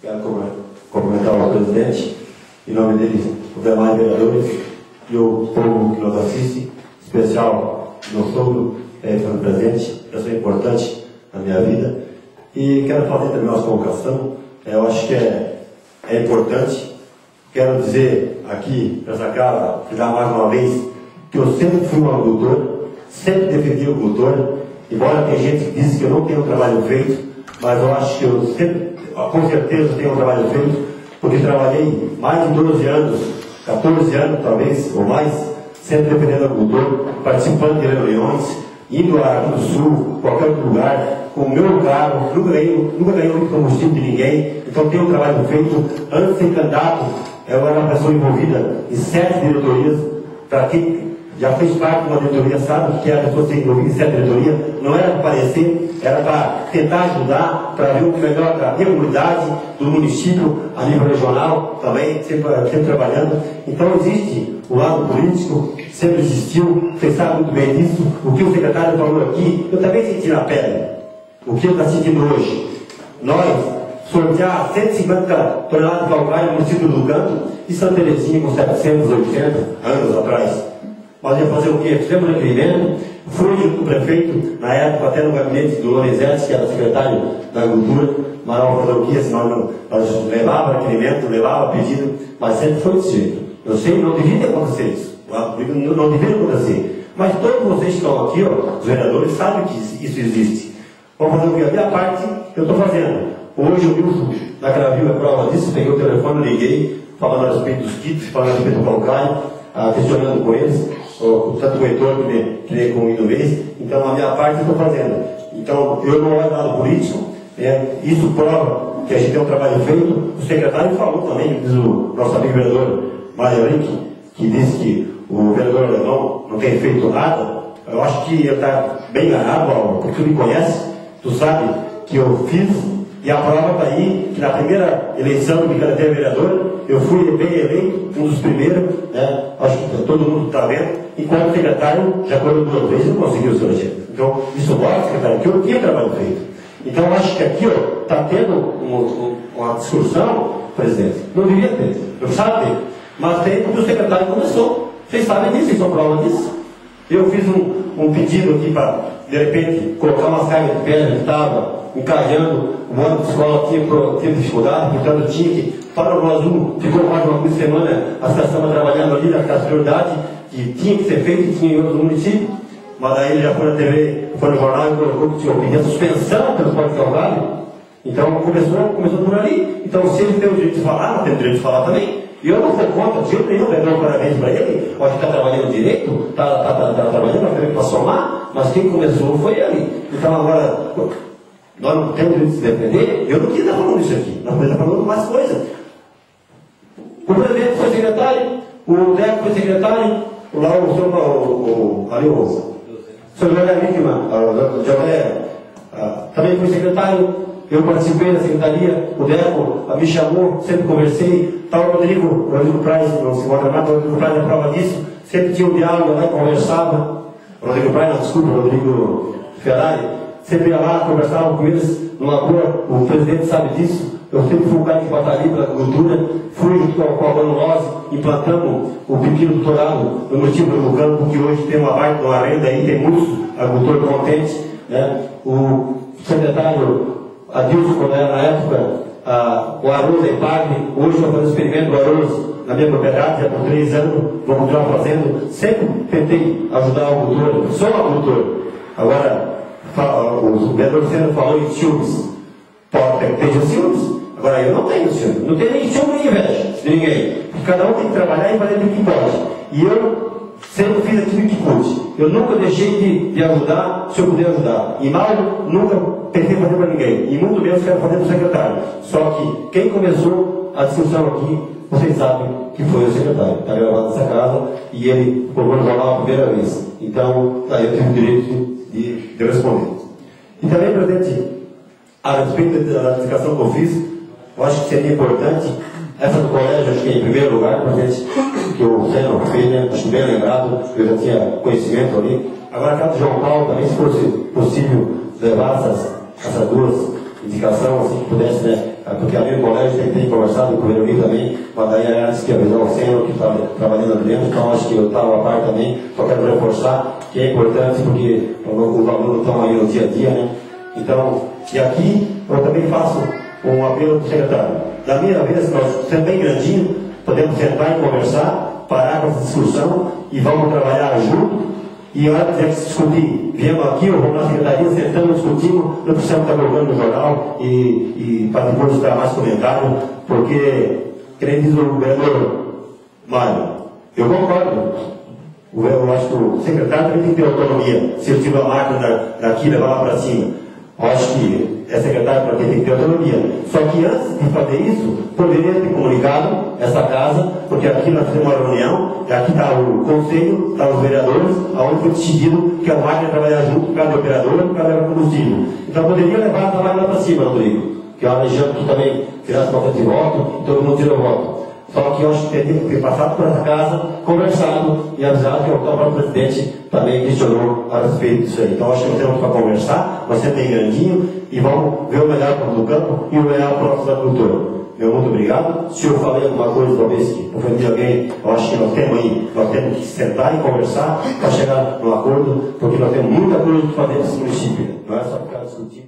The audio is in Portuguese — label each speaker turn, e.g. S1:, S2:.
S1: Quero cumprimentar o presidente, em nome dele, os demais vereadores e o povo que nos assiste, em especial meu sogro, estando presente, pessoa importante na minha vida. E quero fazer também uma colocação, eu acho que é importante. Quero dizer aqui, nessa casa, dar mais uma vez, que eu sempre fui um agricultor, sempre defendi o agricultor, embora tem gente que diz que eu não tenho trabalho feito, mas eu acho que eu sempre, com certeza, tenho um trabalho feito, porque trabalhei mais de 12 anos, 14 anos talvez, ou mais, sempre defendendo o agricultor, participando de reuniões, indo aqui no sul, qualquer outro lugar, com o meu carro, nunca ganhei muito combustível de ninguém, então tenho um trabalho feito. Antes de ser candidato, eu era uma pessoa envolvida em 7 diretorias. Para quem já fez parte de uma diretoria sabe que é a pessoa ser envolvida em 7 diretorias, não era para aparecer, era para tentar ajudar, para ver o que melhor da minha comunidade, do município, a nível regional também, sempre trabalhando. Então existe o lado político, sempre existiu, vocês sabem muito bem disso. O que o secretário falou aqui, eu também senti na pele. O que ele está sentindo hoje? Nós sortear 150 toneladas de calcário no município do Canto e Santa Terezinha com 700, 800 anos atrás. Mas ia fazer o quê? Fizemos um requerimento, fui junto com o prefeito, na época até no gabinete do Lorenzetti, que era secretário da Agricultura, mas não fazer o quê? Senão nós levava requerimento, levava pedido, mas sempre foi desse jeito. Eu sei, não devia acontecer isso. Não deveria acontecer. Mas todos vocês que estão aqui, ó, os vereadores, sabem que isso existe. Vamos fazer o que? A minha parte eu estou fazendo. Hoje o Wilson da Cravil é prova disso, peguei o telefone, liguei, falando a respeito dos kits, falando a respeito do calcário, questionando com eles, tanto o Heitor que nem com o Indomês. Então a minha parte eu estou fazendo. Então eu não olho nada político, isso prova que a gente tem um trabalho feito. O secretário falou também, diz o nosso amigo vereador Mário Henrique, que disse que o vereador Alemão não tem feito nada. Eu acho que ele está bem ganhado, porque tu me conhece. Tu sabe que eu fiz, e a prova está aí, que na primeira eleição que me candidatei a vereador, eu fui bem eleito, um dos primeiros, né? Acho que todo mundo está vendo, enquanto secretário, já quando 2 vezes, não conseguiu o seu agenda. Então, isso mostra, secretário, que eu tinha trabalho feito. Então, eu acho que aqui, ó, está tendo uma discussão, presidente, não devia ter, não sabe ter, mas tem porque o secretário começou. Vocês sabem disso, vocês são prova disso. Eu fiz um pedido aqui para, de repente, colocar umas cargas de pedra que estava encalhando, o ano de escola tinha dificuldade, portanto tinha que, para o Azul, ficou mais de uma semana, a estação estava trabalhando ali naquela prioridade, que tinha que ser feito, que tinha em outros municípios, mas aí ele já foi na TV, foi no jornal e colocou que tinha pedido a suspensão do transporte calcário. Então começou por ali. Então se ele tem o direito de falar, nós temos o direito de falar também. E eu não sou contra, se eu tenho que dar um parabéns para ele, eu acho que está trabalhando direito, está trabalhando para somar, mas quem começou foi ele. Então agora, nós não temos direito de se defender, eu não quis estar falando isso aqui, nós podemos estar falando mais coisas. O presidente foi secretário, o Deco foi secretário, lá o senhor José Vítima, também foi secretário. Eu participei da secretaria, o Deco me chamou, sempre conversei. Tal Rodrigo Praz, não se guarda nada, o Rodrigo Praz é prova disso, sempre tinha um diálogo lá e conversava. Rodrigo Praz, não, desculpa, Rodrigo Ferrari, sempre ia lá, conversava com eles numa boa, o presidente sabe disso. Eu sempre fui um cara que batalhei pela agricultura, fui junto com a Nós, implantamos o pepino doutorado no município do Campo, que hoje tem uma baita de uma renda aí, tem muitos agricultores contentes, né? O secretário Adilson, quando era na época, o arroz é pago, hoje estou fazendo experimento do arroz na minha propriedade, já por 3 anos, vou continuar fazendo. Sempre tentei ajudar o agricultor, sou agricultor. Agora, o vereador Luciano falou em ciúmes. Tem ciúmes? Agora eu não tenho ciúmes, não tenho nem ciúme nem inveja de ninguém. Cada um tem que trabalhar e fazer o que pode. E eu sempre fiz aquilo que pude. Eu nunca deixei de ajudar se eu puder ajudar. E mal, nunca pensei em fazer para ninguém. E muito menos quero fazer para o secretário. Só que quem começou a discussão aqui, vocês sabem que foi o secretário. Está gravado nessa casa e ele colocou no jornal a primeira vez. Então, aí eu tenho o direito de responder. E também, presidente, a respeito da indicação que eu fiz, eu acho que seria importante. Essa do colégio, acho que é em primeiro lugar, presidente, que o Senhor fez, né? Acho bem lembrado, eu já tinha conhecimento ali. Agora, a casa do João Paulo, também, se fosse possível levar essas 2 indicações, assim, que pudesse, né, porque ali no colégio tem conversado com o Veronil também, mas daí ela disse que avisou o senhor que está trabalhando ali dentro, então acho que eu estava a par também, só quero reforçar que é importante porque os alunos estão aí no dia a dia, né? Então, e aqui eu também faço um apelo para o secretário. Da minha vez, nós sendo bem grandinho, podemos sentar e conversar, parar com essa discussão e vamos trabalhar junto. E a hora que tiver que discutir, viemos aqui, ou vamos na secretaria, sentamos, discutimos, não precisamos estar colocando no jornal e para depois ficar mais comentário, porque, querendo dizer o vereador Mário, eu concordo. Eu acho que o secretário também tem que ter autonomia. Se ele tiver uma máquina daqui, levar lá para cima. Eu acho que é secretário para quem tem que ter autonomia. Só que antes de fazer isso, poderia ter comunicado essa casa, porque aqui nós fizemos uma reunião, e aqui está o conselho, está os vereadores, aonde foi decidido que a máquina trabalhar junto por causa de operadora, por causa do combustível. Então poderia levar a máquina para cima, Rodrigo. Que é uma região que também tirasse bastante voto, e todo mundo tirou voto. Só que eu acho que teria que ter passado por essa casa, conversado e avisado que o próprio presidente também questionou a respeito disso aí. Então acho que nós temos para conversar, nós temos bem grandinho e vamos ver o melhor do campo e o melhor para o nosso agricultor. Meu muito obrigado. Se eu falei alguma coisa, talvez que ofendi alguém, eu acho que nós temos que sentar e conversar para chegar num acordo, porque nós temos muita coisa para fazer nesse município. Não é só ficar discutindo.